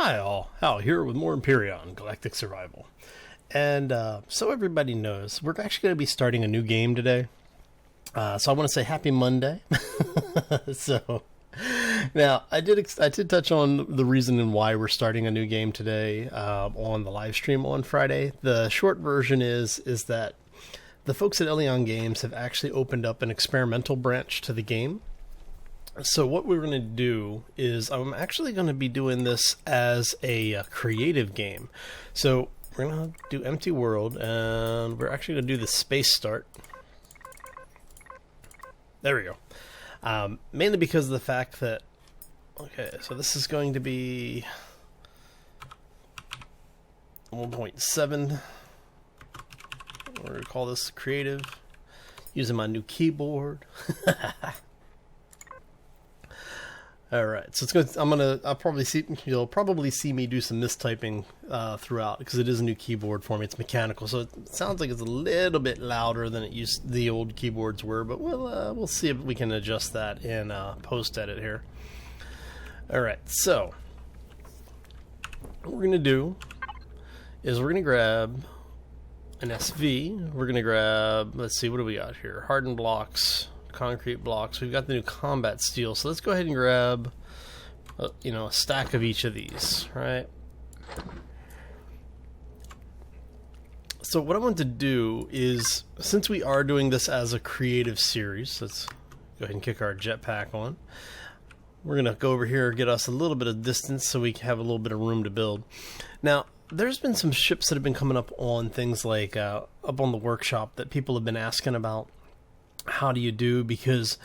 Hi all, Hal here with more Empyrion, Galactic Survival. And so everybody knows, we're actually going to be starting a new game today. So I want to say happy Monday. So now I did touch on the reason and why we're starting a new game today on the live stream on Friday. The short version is that the folks at Eleon Games have actually opened up an experimental branch to the game. So what we're going to do is I'm actually going to be doing this as a creative game. So we're going to do empty world, and we're actually going to do the space start. There we go. Mainly because of the fact that, okay, so this is going to be 1.7. We're going to call this creative, using my new keyboard. All right, so it's going. You'll probably see me do some mistyping throughout because it is a new keyboard for me. It's mechanical, so it sounds like it's a little bit louder than the old keyboards were. But we'll see if we can adjust that in post edit here. All right, so what we're gonna do is we're gonna grab an SV. We're gonna grab. Let's see, what do we got here? Hardened blocks. Concrete blocks. We've got the new combat steel, so let's go ahead and grab a stack of each of these, right? So what I want to do is, since we are doing this as a creative series, let's go ahead and kick our jetpack on. We're gonna go over here, get us a little bit of distance so we can have a little bit of room to build. Now there's been some ships that have been coming up on things like up on the workshop that people have been asking about. How do you do? Because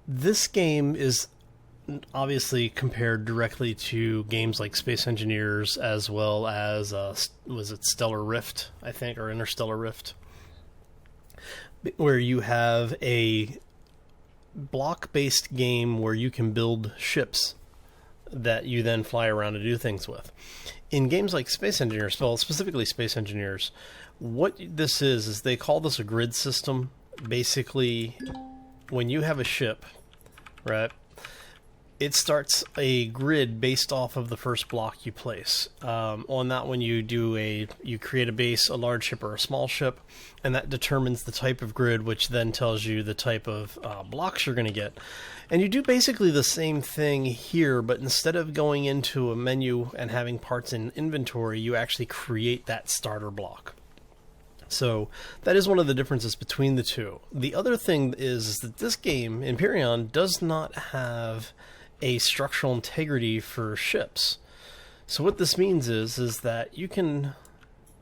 this game is obviously compared directly to games like Space Engineers, as well as was it Stellar Rift, I think, or Interstellar Rift, where you have a block-based game where you can build ships that you then fly around to do things with. In games like Space Engineers, well, specifically Space Engineers, what this is they call this a grid system. Basically, when you have a ship, right, it starts a grid based off of the first block you place. On that one, you create a base, a large ship or a small ship, and that determines the type of grid, which then tells you the type of blocks you're going to get. And you do basically the same thing here, but instead of going into a menu and having parts in inventory, you actually create that starter block. So that is one of the differences between the two. The other thing is that this game, Empyrion, does not have a structural integrity for ships. So what this means is that you can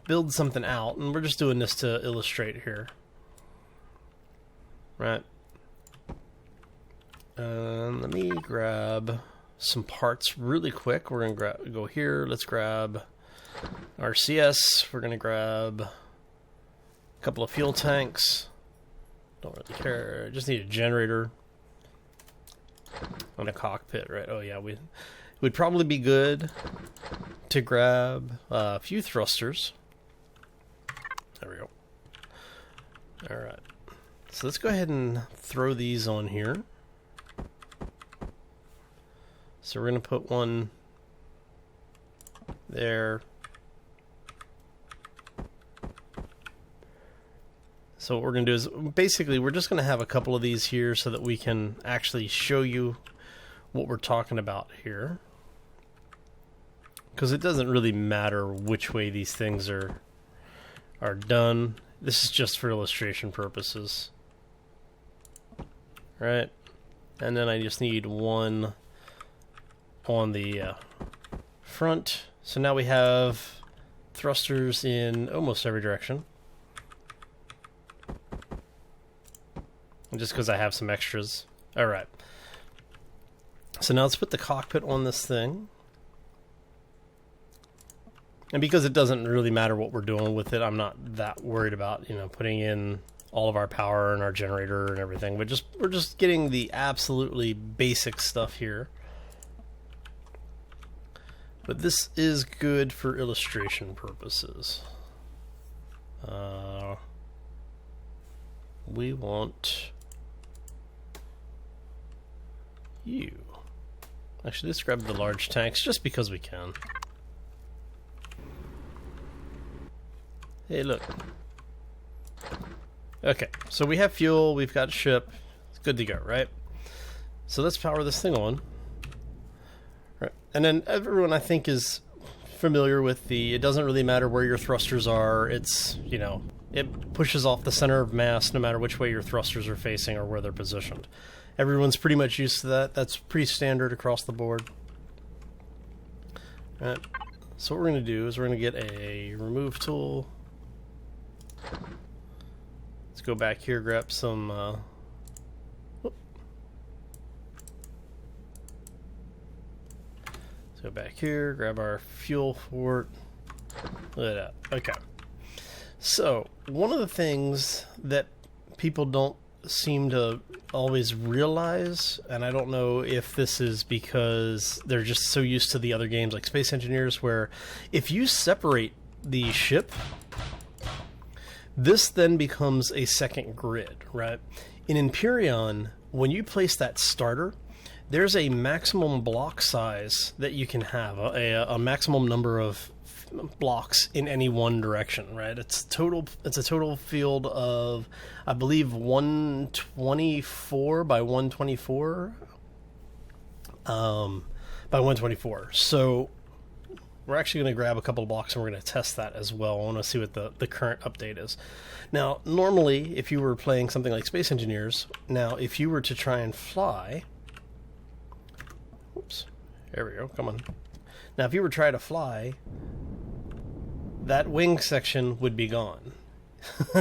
build something out, and we're just doing this to illustrate here. Right. Let me grab some parts really quick. We're going to go here. Let's grab RCS. We're going to grab a couple of fuel tanks. Don't really care. Just need a generator and a cockpit, right? Oh yeah, it would probably be good to grab a few thrusters. There we go. All right. So let's go ahead and throw these on here. So we're going to put one there. So what we're going to do is, basically, we're just going to have a couple of these here so that we can actually show you what we're talking about here. Because it doesn't really matter which way these things are done. This is just for illustration purposes. Right? And then I just need one on the front. So now we have thrusters in almost every direction. Just because I have some extras. Alright. So now let's put the cockpit on this thing. And because it doesn't really matter what we're doing with it, I'm not that worried about, putting in all of our power and our generator and everything. We're just getting the absolutely basic stuff here. But this is good for illustration purposes. We want you. Actually, let's grab the large tanks just because we can. Hey, look. Okay, so we have fuel, we've got ship. It's good to go, right? So let's power this thing on. Right. And then everyone, I think, is familiar with it doesn't really matter where your thrusters are. It's, you know, it pushes off the center of mass no matter which way your thrusters are facing or where they're positioned. Everyone's pretty much used to that. That's pretty standard across the board. All right. So what we're going to do is we're going to get a remove tool. Let's go back here, grab some... Let's go back here, grab our fuel port. Look at that. Okay. So, one of the things that people don't seem to always realize, and I don't know if this is because they're just so used to the other games like Space Engineers, where if you separate the ship, this then becomes a second grid, right? In Empyrion, when you place that starter, there's a maximum block size that you can have, a maximum number of blocks in any one direction, right? It's a total field of, I believe, 124 by 124. By 124. So we're actually going to grab a couple of blocks and we're going to test that as well. I want to see what the current update is. Now, normally, if you were playing something like Space Engineers, now if you were to try and fly... Oops. There we go. Come on. Now, if you were trying to fly, that wing section would be gone.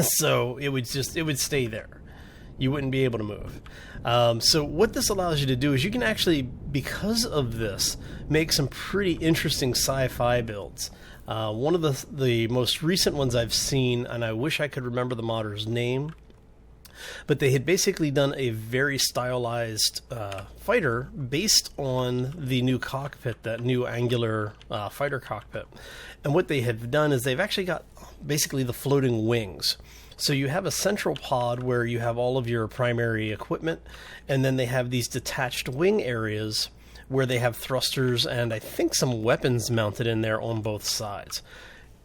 So it would stay there. You wouldn't be able to move. So what this allows you to do is you can actually, because of this, make some pretty interesting sci-fi builds. One of the most recent ones I've seen, and I wish I could remember the modder's name, but they had basically done a very stylized fighter based on the new cockpit, that new angular fighter cockpit. And what they have done is they've actually got basically the floating wings. So you have a central pod where you have all of your primary equipment, and then they have these detached wing areas where they have thrusters and I think some weapons mounted in there on both sides.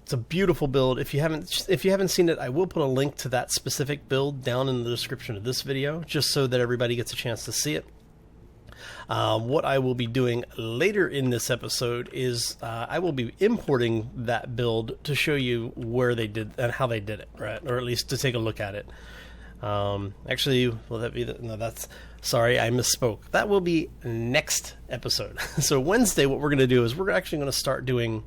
It's a beautiful build. If you haven't seen it, I will put a link to that specific build down in the description of this video, just so that everybody gets a chance to see it. What I will be doing later in this episode is I will be importing that build to show you where they did and how they did it, right? Or at least to take a look at it. Actually, will that be no, that's... Sorry, I misspoke. That will be next episode. So Wednesday, what we're going to do is we're actually going to start doing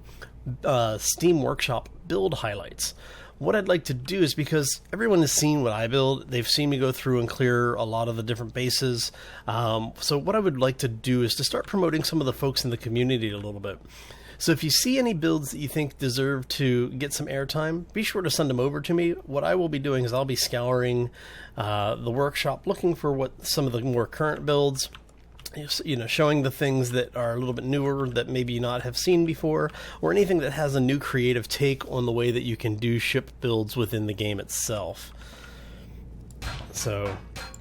Steam Workshop build highlights. What I'd like to do is, because everyone has seen what I build, they've seen me go through and clear a lot of the different bases. So what I would like to do is to start promoting some of the folks in the community a little bit. So if you see any builds that you think deserve to get some airtime, be sure to send them over to me. What I will be doing is I'll be scouring the workshop, looking for what some of the more current builds, you know, showing the things that are a little bit newer that maybe you not have seen before, or anything that has a new creative take on the way that you can do ship builds within the game itself. So,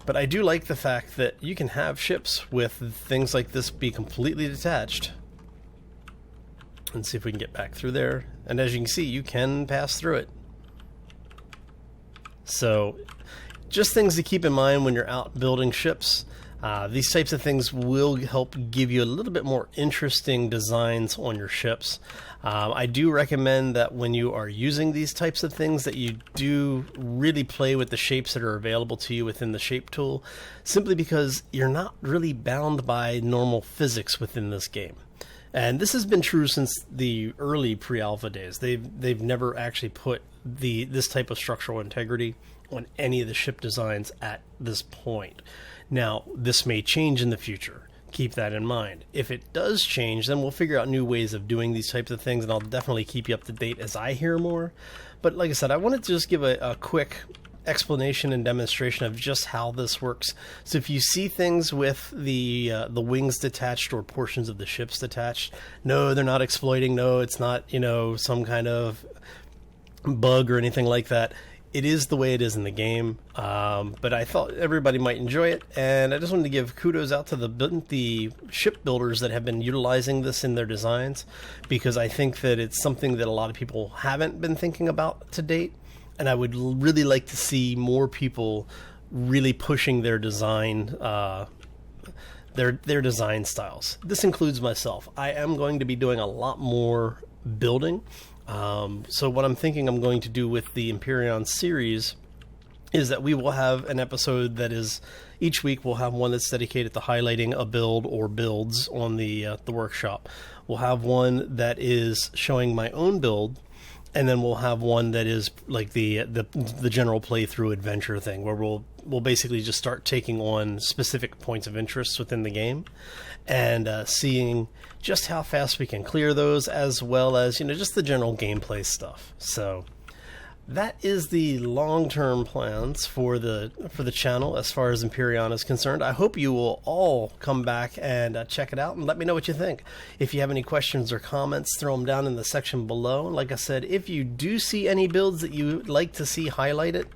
but I do like the fact that you can have ships with things like this be completely detached. Let's see if we can get back through there. And as you can see, you can pass through it. So, just things to keep in mind when you're out building ships. These types of things will help give you a little bit more interesting designs on your ships. I do recommend that when you are using these types of things that you do really play with the shapes that are available to you within the shape tool, simply because you're not really bound by normal physics within this game. And this has been true since the early pre-alpha days. They've never actually put this type of structural integrity on any of the ship designs at this point. Now, this may change in the future. Keep that in mind. If it does change, then we'll figure out new ways of doing these types of things, and I'll definitely keep you up to date as I hear more. But like I said, I wanted to just give a quick explanation and demonstration of just how this works. So if you see things with the wings detached or portions of the ships detached, no, they're not exploiting. No, it's not, you know, some kind of bug or anything like that. It is the way it is in the game, but I thought everybody might enjoy it, and I just wanted to give kudos out to the ship builders that have been utilizing this in their designs, because I think that it's something that a lot of people haven't been thinking about to date, and I would really like to see more people really pushing their design their design styles. This includes myself. I am going to be doing a lot more building. So what I'm thinking I'm going to do with the Empyrion series is that we will have an episode that is, each week we'll have one that's dedicated to highlighting a build or builds on the workshop. We'll have one that is showing my own build, and then we'll have one that is like the general playthrough adventure thing, where we'll basically just start taking on specific points of interest within the game, and seeing just how fast we can clear those, as well as, you know, just the general gameplay stuff. So that is the long-term plans for the channel as far as Empyrion is concerned. I hope you will all come back and check it out and let me know what you think. If you have any questions or comments, throw them down in the section below. Like I said, if you do see any builds that you would like to see highlighted,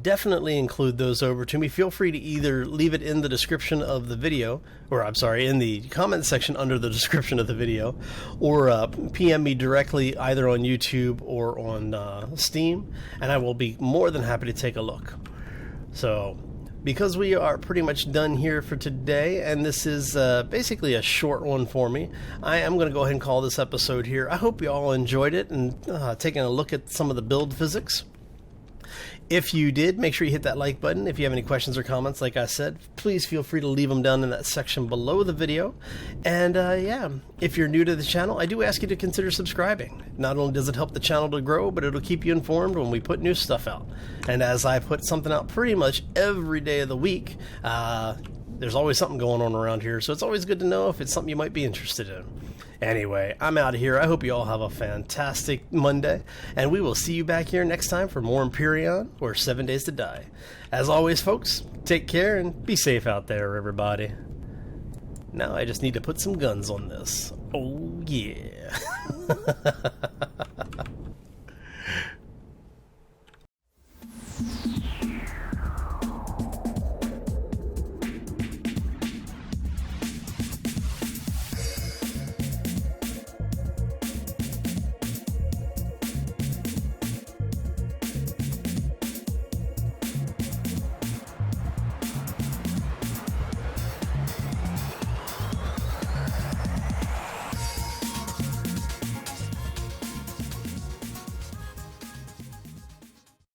definitely include those over to me. Feel free to either leave it in the description of the video, or I'm sorry, in the comment section under the description of the video, or PM me directly either on YouTube or on Steam, and I will be more than happy to take a look. So, because we are pretty much done here for today, and this is basically a short one for me, I am going to go ahead and call this episode here. I hope you all enjoyed it and taking a look at some of the build physics. If you did, make sure you hit that like button. If you have any questions or comments, like I said, please feel free to leave them down in that section below the video. And yeah, if you're new to the channel, I do ask you to consider subscribing. Not only does it help the channel to grow, but it'll keep you informed when we put new stuff out. And as I put something out pretty much every day of the week, there's always something going on around here, so it's always good to know if it's something you might be interested in. Anyway, I'm out of here. I hope you all have a fantastic Monday, and we will see you back here next time for more Empyrion, or 7 Days to Die. As always, folks, take care and be safe out there, everybody. Now I just need to put some guns on this. Oh, yeah.